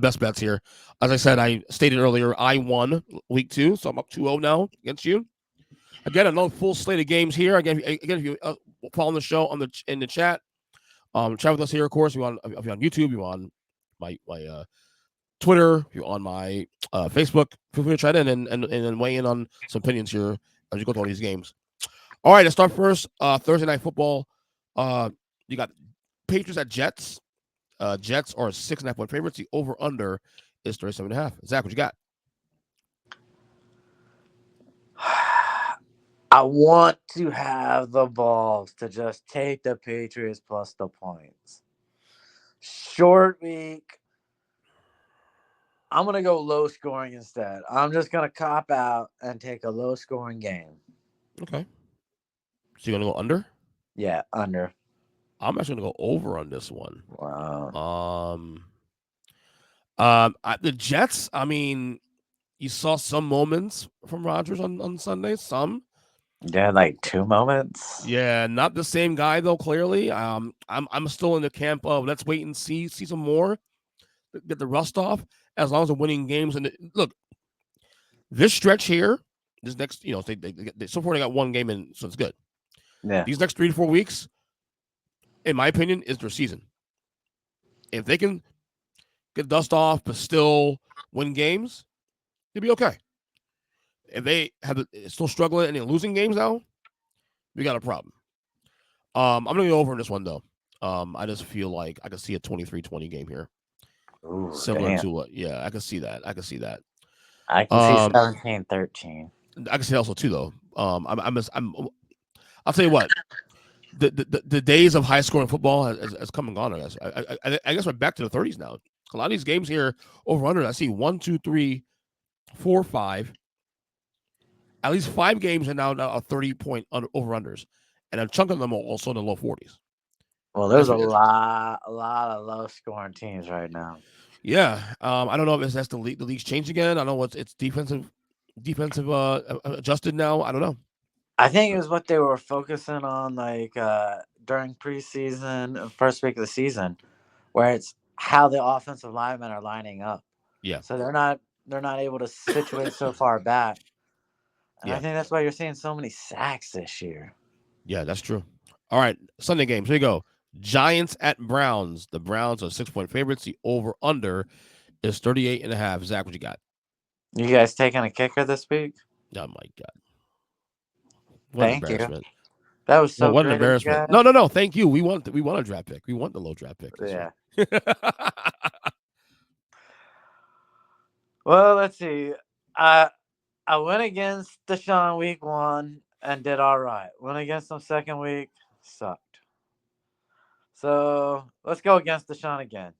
best bets here. As I said, I stated earlier, I won week 2, so I'm up 2-0 now against you. Again, another full slate of games here. Again, if you follow the show in the chat, chat with us here. Of course, if you're on YouTube, you're on my Twitter, if you're on my Facebook. Feel free to chat in and weigh in on some opinions here as you go through all these games. All right, let's start first. Thursday night football. You got Patriots at Jets. Jets are 6.5-point favorites. The over under is 37.5. Zach, what you got? I want to have the balls to just take the Patriots plus the points. Short week. I'm going to go low scoring instead. I'm just going to cop out and take a low scoring game. Okay. So you're going to go under? Yeah, under. I'm actually going to go over on this one. Wow. The Jets, I mean, you saw some moments from Rodgers on Sunday, some. Yeah, like 2 moments. Yeah, not the same guy though. Clearly, I'm still in the camp of let's wait and see some more, get the rust off. As long as they're winning games, and look, this stretch here, this next, they so far they got 1 game in, so it's good. Yeah, these next 3 to 4 weeks, in my opinion, is their season. If they can get dust off but still win games, they'll be okay. If they have still struggling and they're losing games now, we got a problem. I'm gonna go over in this one though. I just feel like I can see a 23-20 game here. Ooh, Similar damn. to yeah, I can see that. I can see 17-13. I can see also too though. I'll tell you what. The days of high scoring football has come and gone. I guess. I guess we're back to the 30s now. A lot of these games here over under. I see 1, 2, 3, 4, 5. At least 5 games are now 30-point over unders, and a chunk of them are also in the low 40s. Well, there's a lot of low scoring teams right now. Yeah, I don't know if that's the league's changed again. I don't know it's defensive adjusted now. I don't know. I think it was what they were focusing on, like during preseason, first week of the season, where it's how the offensive linemen are lining up. Yeah. So they're not able to situate so far back, and Yeah. I think that's why you're seeing so many sacks this year. Yeah, that's true. All right, Sunday games. Here you go. Giants at Browns. The Browns are 6-point favorites. The over/under is 38.5. Zach, what you got? You guys taking a kicker this week? Oh my God! What Thank an embarrassment! You. That was so what an great. embarrassment! No. Thank you. We want a draft pick. We want the low draft pick. Yeah. Well, let's see. I went against Deshaun week 1 and did all right. Went against him second week, sucked. So let's go against Deshaun again.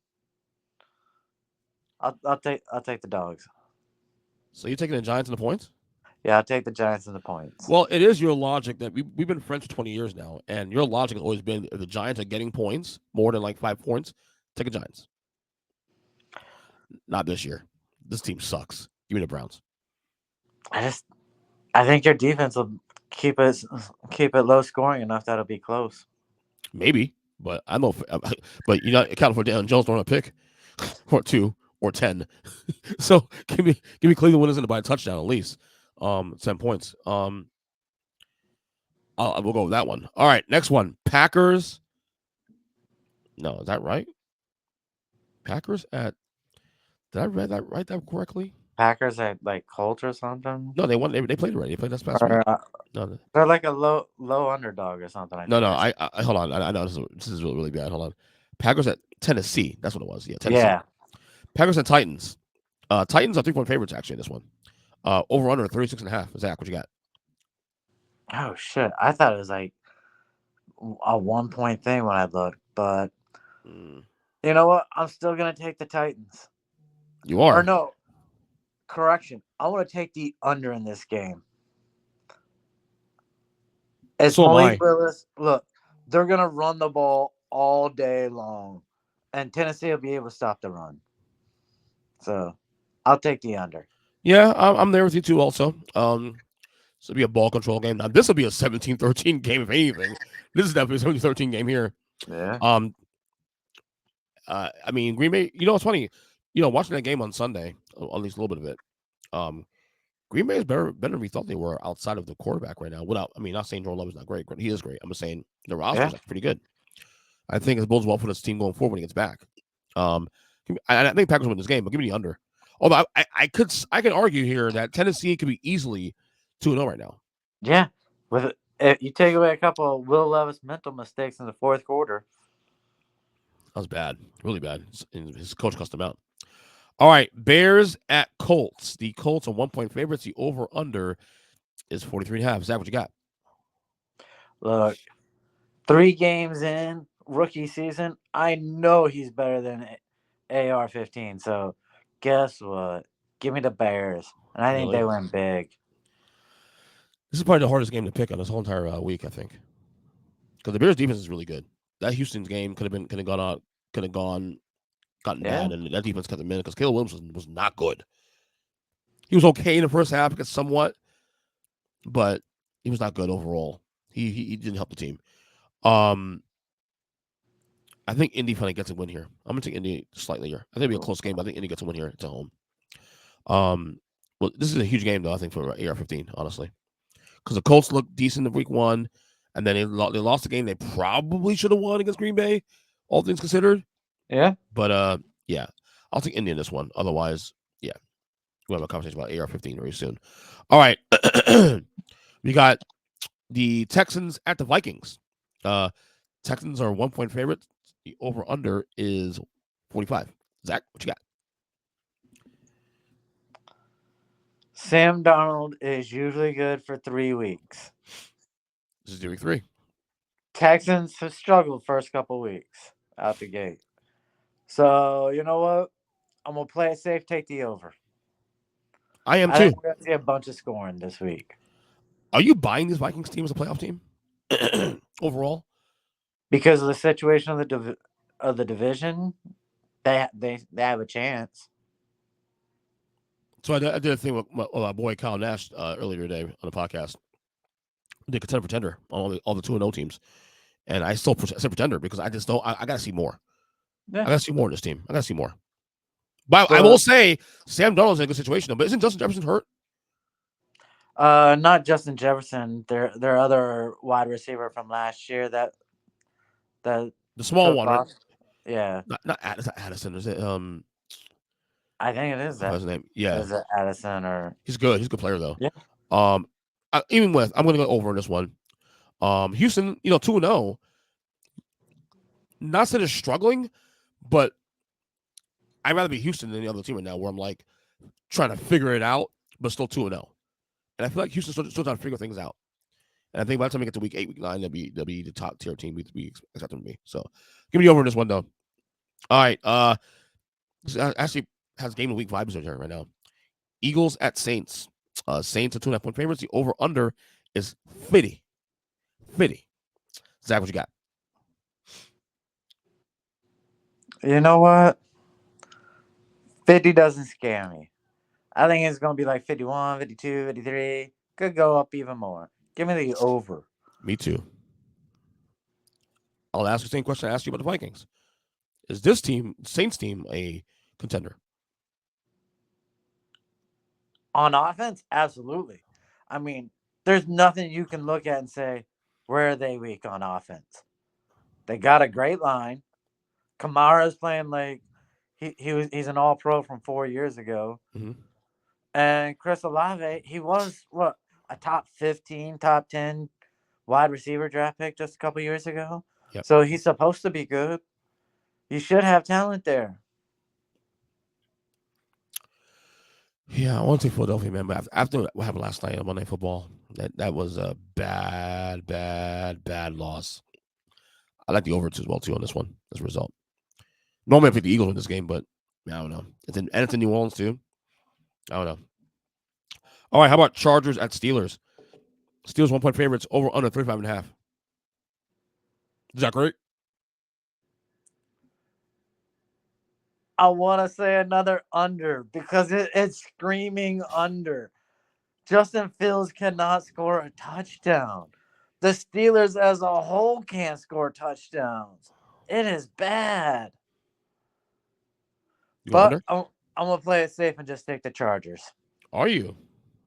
I'll take the dogs. So you're taking the Giants in the points? Yeah, I'll take the Giants in the points. Well, it is your logic that we've been friends for 20 years now, and your logic has always been if the Giants are getting points, more than like 5 points, take the Giants. Not this year. This team sucks. Give me the Browns. I think your defense will keep it low scoring enough that it'll be close. Maybe, but I know. But you're not accounting for Dan Jones throwing a pick or 2 or 10. So give me Cleveland winners by a touchdown at least. 10 points. We'll go with that one. All right, next one. Packers. No, is that right? Packers at. Did I read that correctly? Packers at like Colts or something. No, they won. They played already. They played this past week. No, they're like a low underdog or something. No. I hold on. I know this is really bad. Hold on. Packers at Tennessee. That's what it was. Yeah, Tennessee. Yeah. Packers at Titans. Titans are 3-point favorites actually in this one. Over under 36.5. Zach, what you got? Oh shit! I thought it was like a 1-point thing when I looked, but you know what? I'm still gonna take the Titans. You are? Or no? Correction. I want to take the under in this game. As so Malik Willis, look, they're gonna run the ball all day long, and Tennessee will be able to stop the run. So, I'll take the under. Yeah, I'm there with you too. Also, so it'll be a ball control game. Now this will be a 17-13 game if anything. This is definitely a 17-13 game here. Yeah. I mean Green Bay. You know what's funny? Watching that game on Sunday, at least a little bit of it. Um, Green Bay is better than we thought they were outside of the quarterback right now. Without, I mean, not saying Jordan Love is not great. He is great. I'm just saying the roster Yeah, is actually pretty good. I think it bodes well for this team going forward when he gets back. Um, I think Packers win this game, but give me the under. Although I could argue here that Tennessee could be easily 2-0 right now. yeah. With you take away a couple of Will Levis mental mistakes in the fourth quarter. That was bad, really bad. His coach cussed him out. All right, Bears at Colts. The Colts are 1 point favorites. The over under is 43 and a half. Zach, what you got? Look, 3 games in rookie season, I know he's better than AR-15. So, guess what? Give me the Bears, and I think they Really? win big. This is probably the hardest game to pick on this whole entire week, I think, because the Bears defense is really good. That Houston's game could have gone out, could have gotten Yeah, bad, and that defense kept them in because Caleb Williams was not good. He was okay in the first half, because somewhat, but he was not good overall. He didn't help the team. Um, I think Indy finally gets a win here. I'm gonna take Indy slightly here. I think it'll be a close game, but I think Indy gets a win here. It's at home. Um, well, this is a huge game though. I think for AR-15, honestly, because the Colts looked decent in week 1, and then they lost the game they probably should have won against Green Bay, all things considered. yeah. But yeah, I'll take Indy in this one. Otherwise, yeah, we'll have a conversation about AR-15 very soon. All right, we got the Texans at the Vikings. Uh, Texans are 1 point favorites. The over under is 45. Zach, what you got? Sam Darnold is usually good for 3 weeks. This is week 3. Texans have struggled first couple weeks out the gate. So you know what? I'm gonna play it safe. Take the over. I am I think too. we're gonna see a bunch of scoring this week Are you buying this Vikings team as a playoff team overall? because of the situation of the division. They have a chance. So I did a thing with my boy Kyle Nash earlier today on the podcast. The contender pretender on all the 2-0 teams, and I still said pretender because I just don't. I got to see more. Yeah. I got to see more in this team. I got to see more. But I will So say Sam Darnold's in a good situation though. But isn't Justin Jefferson hurt? not Justin Jefferson. Their other wide receiver from last year that The small took one, right? off. Yeah. Not Addison. Is it? I think it is I forgot that. his name. Yeah, Is it Addison or he's good. He's a good player though. yeah. Um, even with I'm going to go over in this one. Houston, 2-0. Not that it's struggling, but I'd rather be Houston than the other team right now, where I'm like trying to figure it out, but still 2-0. And I feel like Houston's still trying to figure things out. And I think by the time we get to week 8, week 9, they'll be the top tier team we expect them to be. So give me over in this one though. All right. This actually has game of week vibes in here right now. Eagles at Saints. Saints are 2.5 point favorites. The over under is 50. 50. Zach, what you got? You know what? 50 doesn't scare me. I think it's gonna be like 51, 52, 53. Could go up even more. Give me the over. Me too. I'll ask the same question I asked you about the Vikings. Is this team, Saints team, a contender? On offense, absolutely. I mean, there's nothing you can look at and say, where are they weak on offense? They got a great line. Kamara's playing like he's an all pro from 4 years ago. Mm-hmm. And Chris Olave, he was what, a top 15, top 10 wide receiver draft pick just a couple years ago. Yep. So he's supposed to be good. You should have talent there. Yeah, I want to say Philadelphia, man. But after what happened last night on Monday Night Football, that was a bad, bad, bad loss. I like the over as well too on this one as a result. Normally I pick the Eagles in this game, but I don't know. It's in New Orleans too. I don't know. All right, how about Chargers at Steelers? Steelers 1 point favorites over under 35.5. Is that great? I want to say another under because it's screaming under. Justin Fields cannot score a touchdown. The Steelers as a whole can't score touchdowns. It is bad. You going But under? I'm gonna play it safe and just take the Chargers. Are you?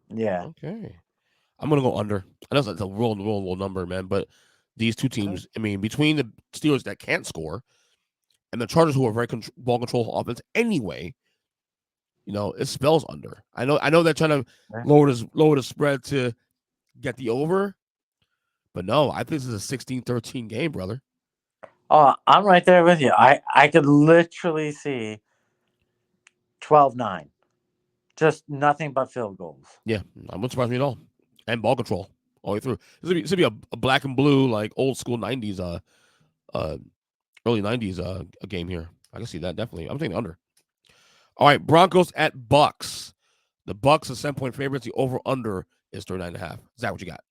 Yeah. Okay. I'm gonna go under. I know that's a real low number, man, but these two teams, I mean, between the Steelers that can't score and the Chargers who are very ball control offense anyway, it spells under. I know they're trying to lower the spread to get the over, but no, I think this is a 16-13 game, brother. Oh, I'm right there with you. I could literally see 12-9. Just nothing but field goals. Yeah, I wouldn't surprise me at all. And ball control all the way through. This would be a black and blue, like old school '90s, uh, early '90s, a game here. I can see that definitely. I'm taking the under. All right, Broncos at Bucks. The Bucks are 7-point favorites. The over under is 39.5. Is that what you got?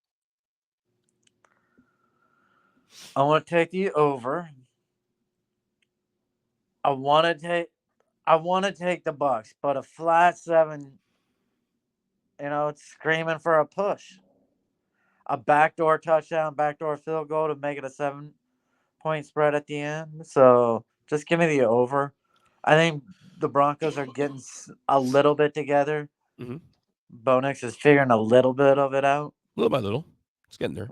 I want to take the over. I want to take. I want to take the Bucks, but a flat 7. It's screaming for a push. A backdoor touchdown, backdoor field goal to make it a 7-point spread at the end. So just give me the over. I think the Broncos are getting a little bit together. Mm-hmm. Bonix is figuring a little bit of it out. Little by little, it's getting there.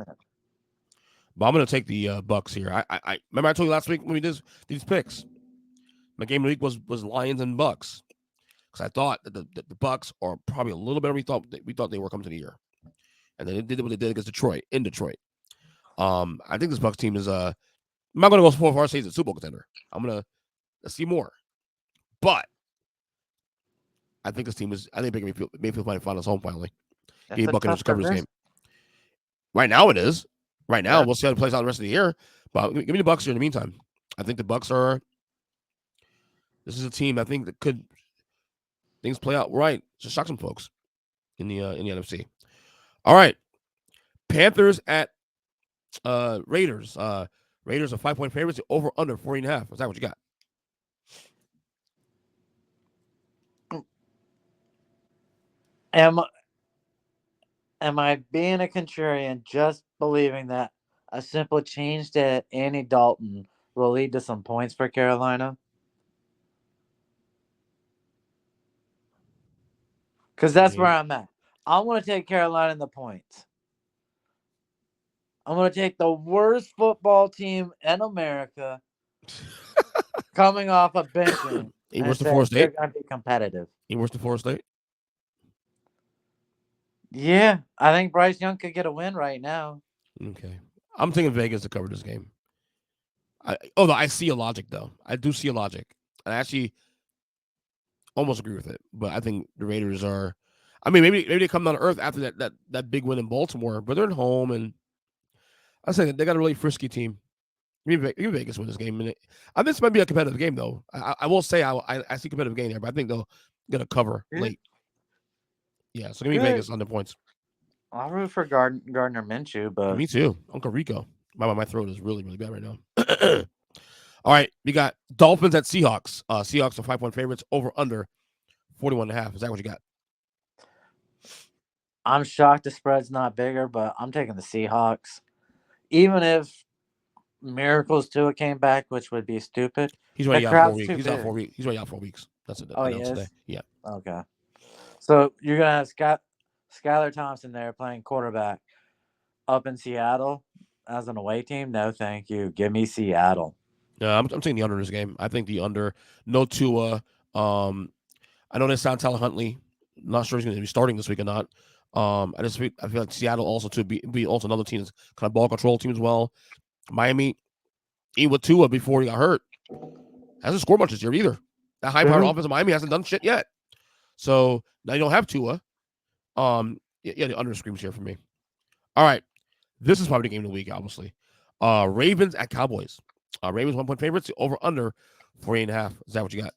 But I'm going to take the Bucks here. I remember I told you last week when we did these picks. My game of the week was Lions and Bucks because I thought that the Bucks are probably a little better. We thought they were coming to the year, and they did what they did against Detroit in Detroit. I think this Bucks team is I'm not going to go so far as say it's a Super Bowl contender. I'm going to see more, but I think this team is. I think Baker Mayfield might find us home finally. That's Gabe a Buccaneers tough cover this division. game. Right now it is. Right now Yeah. we'll see how it plays out the rest of the year. But give me the Bucks here in the meantime. I think the Bucks are. This is a team I think that could things play out right to shock some folks in the NFC. All right, Panthers at Raiders. Raiders are 5-point favorites. Over under 40.5. Is that what you got? Am am I being a contrarian just believing that a simple change to Andy Dalton will lead to some points for Carolina? Because I that's where mean, I'm at. I want to take Carolina in the points. I'm going to take the worst football team in America coming off a benching ain't and worse than say Florida they're State. going to be competitive. Ain't worse than Florida State. Yeah, I think Bryce Young could get a win right now. Okay, I'm taking Vegas to cover this game. Although I see a logic though, I do see a logic, and I actually almost agree with it. But I think the Raiders are. I mean, maybe they come down to earth after that big win in Baltimore, but they're at home, and I say they got a really frisky team. Give me Vegas win this game. And I think this might be a competitive game, though. I will say I see competitive game there, but I think they'll get a cover Good. late. Yeah, so give me Good. Vegas on the points. I'll root for Gardner Minshew, And but me too. Uncle Rico. My throat is really bad right now. All right, we got Dolphins at Seahawks. Seahawks are 5-point favorites. Over under 41.5. Is that what you got? I'm shocked the spread's not bigger, but I'm taking the Seahawks. Even if Miracles Tua came back, which would be stupid, He's the already out crowd's 4 weeks. too He's out big. 4 weeks. He's already out 4 weeks. That's it. Oh, he Announced today. is? Yeah. Okay. So you're going to have Skylar Thompson there playing quarterback up in Seattle as an away team? No, thank you. Give me Seattle. I'm taking the under in this game. I think the under. No Tua. I know they signed Tyler Huntley. Not sure he's going to be starting this week or not. I feel like Seattle also to be also another team that's kind of ball control team as well. Miami, even with Tua before he got hurt, hasn't scored much this year either. That high powered offense of Miami hasn't done shit yet. So now you don't have Tua. The under screams here for me. All right, this is probably the game of the week, obviously. Ravens at Cowboys. Ravens 1-point favorites. Over under 48.5. Is that what you got?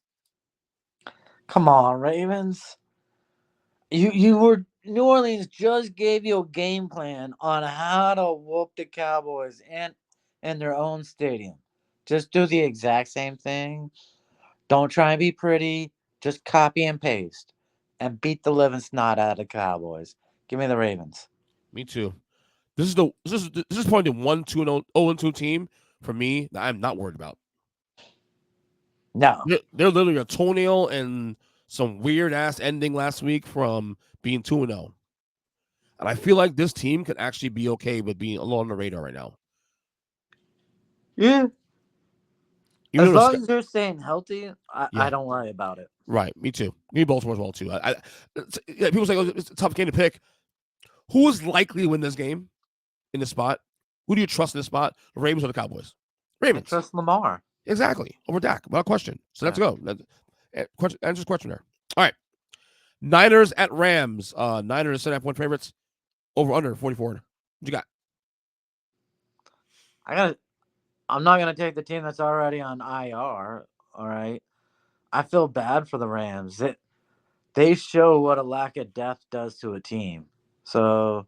Come on, Ravens. You were New Orleans just gave you a game plan on how to whoop the Cowboys in their own stadium. Just do the exact same thing. Don't try and be pretty. Just copy and paste and beat the living snot out of the Cowboys. Give me the Ravens. Me too. This is probably the 1-2-0 2 team for me that I'm not worried about. No. They're literally a toenail and some weird ass ending last week from being 2-0. And I feel like this team could actually be okay with being a little on the radar right now. Yeah. Even As though long as they're staying healthy, I yeah, don't worry about it. right. Me too. Me Baltimore as well too. Yeah, people say, oh, it's a tough game to pick. Who is likely to win this game in this spot? Who do you trust in this spot? The Ravens or the Cowboys? I Ravens. trust Lamar. Exactly. Over Dak. Without question. So let's Yeah. go. Answers question there. All right. Niners at Rams. Niners 7.5 point favorites. Over under 44. What you got? I got. I'm not gonna take the team that's already on IR. All right. I feel bad for the Rams. They show what a lack of depth does to a team. So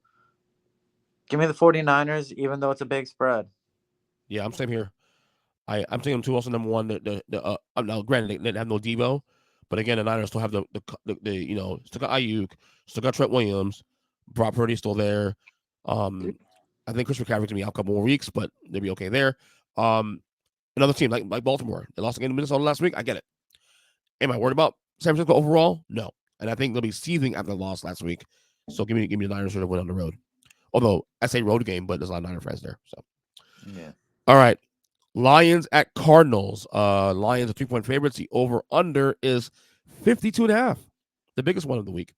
give me the 49ers, even though it's a big spread. Yeah, I'm same here. I'm taking them two. Also, number one. Now, granted, they have no Debo, but again, the Niners still have the still got Ayuk, still got Trent Williams, Brock Purdy's still there. Um, I think Christopher McCaffrey's gonna be out a couple more weeks, but they'll be okay there. Um, Another team like Baltimore, they lost again to Minnesota last week. I get it. Am I worried about San Francisco overall? No, and I think they'll be seething after the loss last week. So give me the Niners to win on the road. Although I say road game, but there's a lot of Niner fans there. So Yeah. all right. Lions at Cardinals. Lions are 3-point favorites. The over-under is 52.5. The biggest one of the week.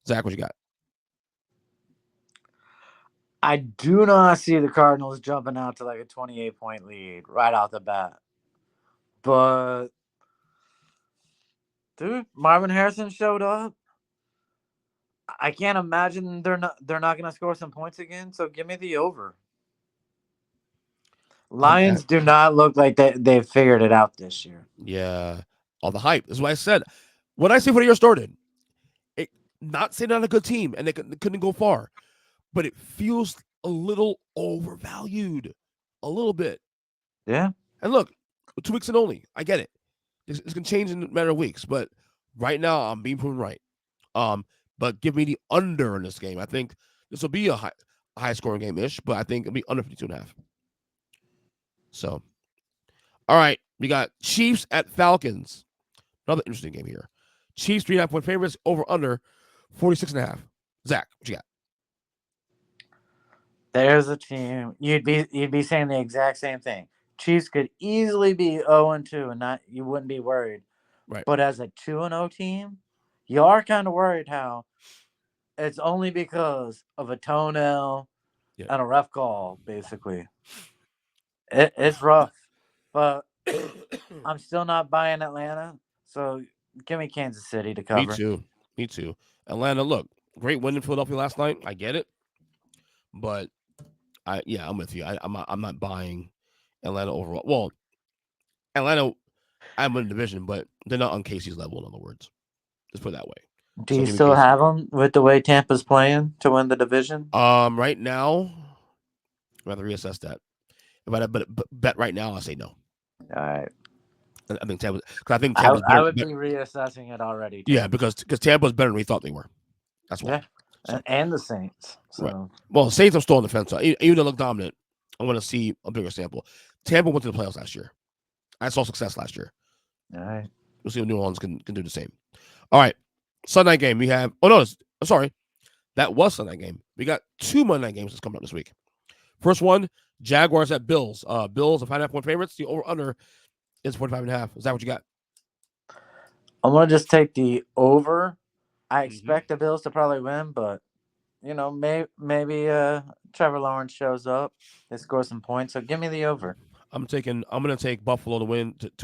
Zach, what you got? I do not see the Cardinals jumping out to like a 28-point lead right off the bat. But dude, Marvin Harrison showed up. I can't imagine they're not going to score some points again. So give me the over. I'm at, Lions do not look like they've figured it out this year. yeah, all the hype. This is what I said. When I say for the year started, it, not saying they're not a good team and they couldn't go far, but it feels a little overvalued. A little bit. Yeah. And look, 2 weeks in only. I get it. It's going to change in a matter of weeks, but right now I'm being proven right. But give me the under in this game. I think this will be a high scoring game ish, but I think it'll be under 52.5. So, all right, we got Chiefs at Falcons. Another interesting game here. Chiefs 3.5 point favorites over under 46.5. Zach, what you got? There's a team you'd be saying the exact same thing. Chiefs could easily be 0-2 and not you wouldn't be worried. Right. But as a 2-0 team, you are kind of worried how it's only because of a toenail Yeah. and a ref call, basically. It's rough. But I'm still not buying Atlanta. So give me Kansas City to Me cover. too. Me too. Atlanta, look, great win in Philadelphia last night. I get it, but I'm with you. I'm not buying Atlanta overall. Well, Atlanta, I'm in the division, but they're not on Casey's level. In other words, let's put it that way. Do So you give me still Casey. have them with the way Tampa's playing to win the division? Right now, I'd rather reassess that. If I but bet right now, I say no. All right. I think Tampa, because I think I, Tampa's I better. would be reassessing it already, Yeah, too. because Tampa's better than we thought they were. That's why. Yeah. So And the Saints. right. So, Well, Saints are still on the fence. So even though they look dominant, I want to see a bigger sample. Tampa went to the playoffs last year. I saw success last year. all right. We'll see if New Orleans can do the same. All right. Sunday game we have. Oh no, sorry, that was Sunday game. We got two Monday night games that's coming up this week. First one, Jaguars at Bills. Bills are 5.5 point favorites. The over under is 45.5. Is that what you got? I'm going to just take the over. I Mm-hmm. expect the Bills to probably win, but, maybe Trevor Lawrence shows up. They score some points. So give me the over. I'm gonna take Buffalo to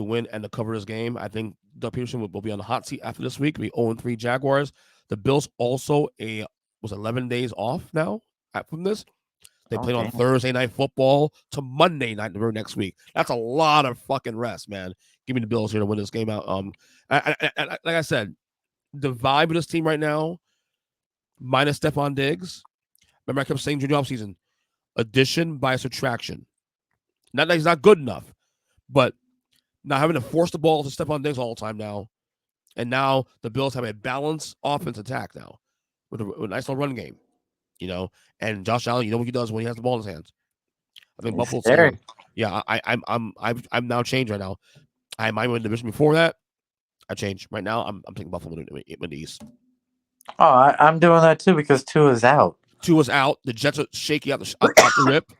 win and to cover this game. I think Doug Peterson will be on the hot seat after this week. We 0-3 Jaguars. The Bills also was 11 days off now from this. They Oh, played on damn. Thursday night football to Monday night the very next week. That's a lot of fucking rest, man. Give me the Bills here to win this game out. Like I said, the vibe of this team right now, minus Stephon Diggs. Remember, I kept saying during the offseason, addition by subtraction. Not that he's not good enough, but not having to force the ball to Stephon Diggs all the time now. And now the Bills have a balanced offense attack now with a nice little run game, you know. And Josh Allen, you know what he does when he has the ball in his hands. I think He's Buffalo's scary. yeah. I'm now changed right now. I might win the division before that. I changed. Right now, I'm taking Buffalo win the East. Oh, I'm doing that too because two is out. Two is out. The Jets are shaky out the rip,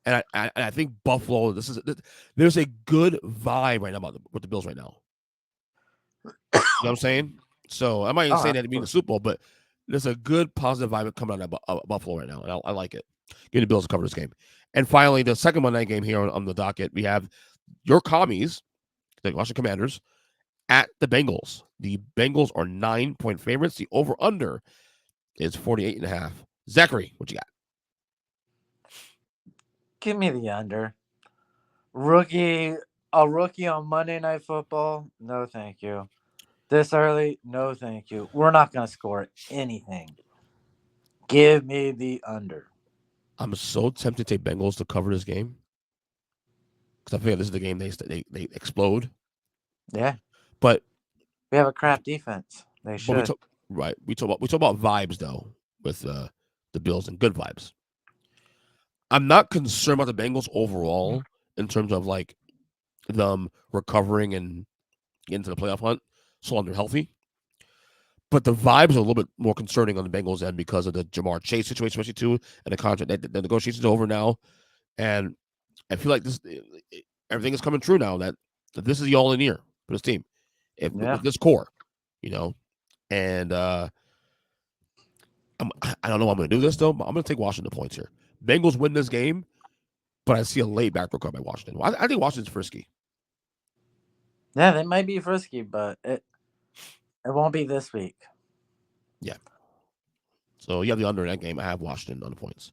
and I think Buffalo. There's a good vibe right now with the Bills right now. You know what I'm saying? So I might even Oh, say that to be in the Super Bowl, but there's a good positive vibe coming out of Buffalo right now, and I like it. Give the Bills to cover this game. And finally, the second Monday night game here on the docket, we have your commies, the Washington Commanders, at the Bengals. The Bengals are 9-point favorites. The over-under is 48.5. Zachary, what you got? give me the under. A rookie on Monday Night Football? No, thank you. This early? No, thank you. We're not going to score anything. Give me the under. I'm so tempted to take Bengals to cover this game because I feel like this is the game they explode. Yeah. But We have a crap defense. They but should. we talk about vibes though with the Bills and good vibes. I'm not concerned about the Bengals overall in terms of like them recovering and getting to the playoff hunt so long they're healthy. But the vibes are a little bit more concerning on the Bengals end because of the Jamar Chase situation, especially too, and the contract. The negotiation's over now, and I feel like everything is coming true now that this is the all in year for this team, if Yeah. with this core, you know. And I don't know how I'm going to do this though, but I'm going to take Washington points here. Bengals win this game, but I see a late back recovery by Washington. I think Washington's frisky. Yeah, they might be frisky, but it won't be this week. Yeah. So you have the under in that game. I have Washington on the points.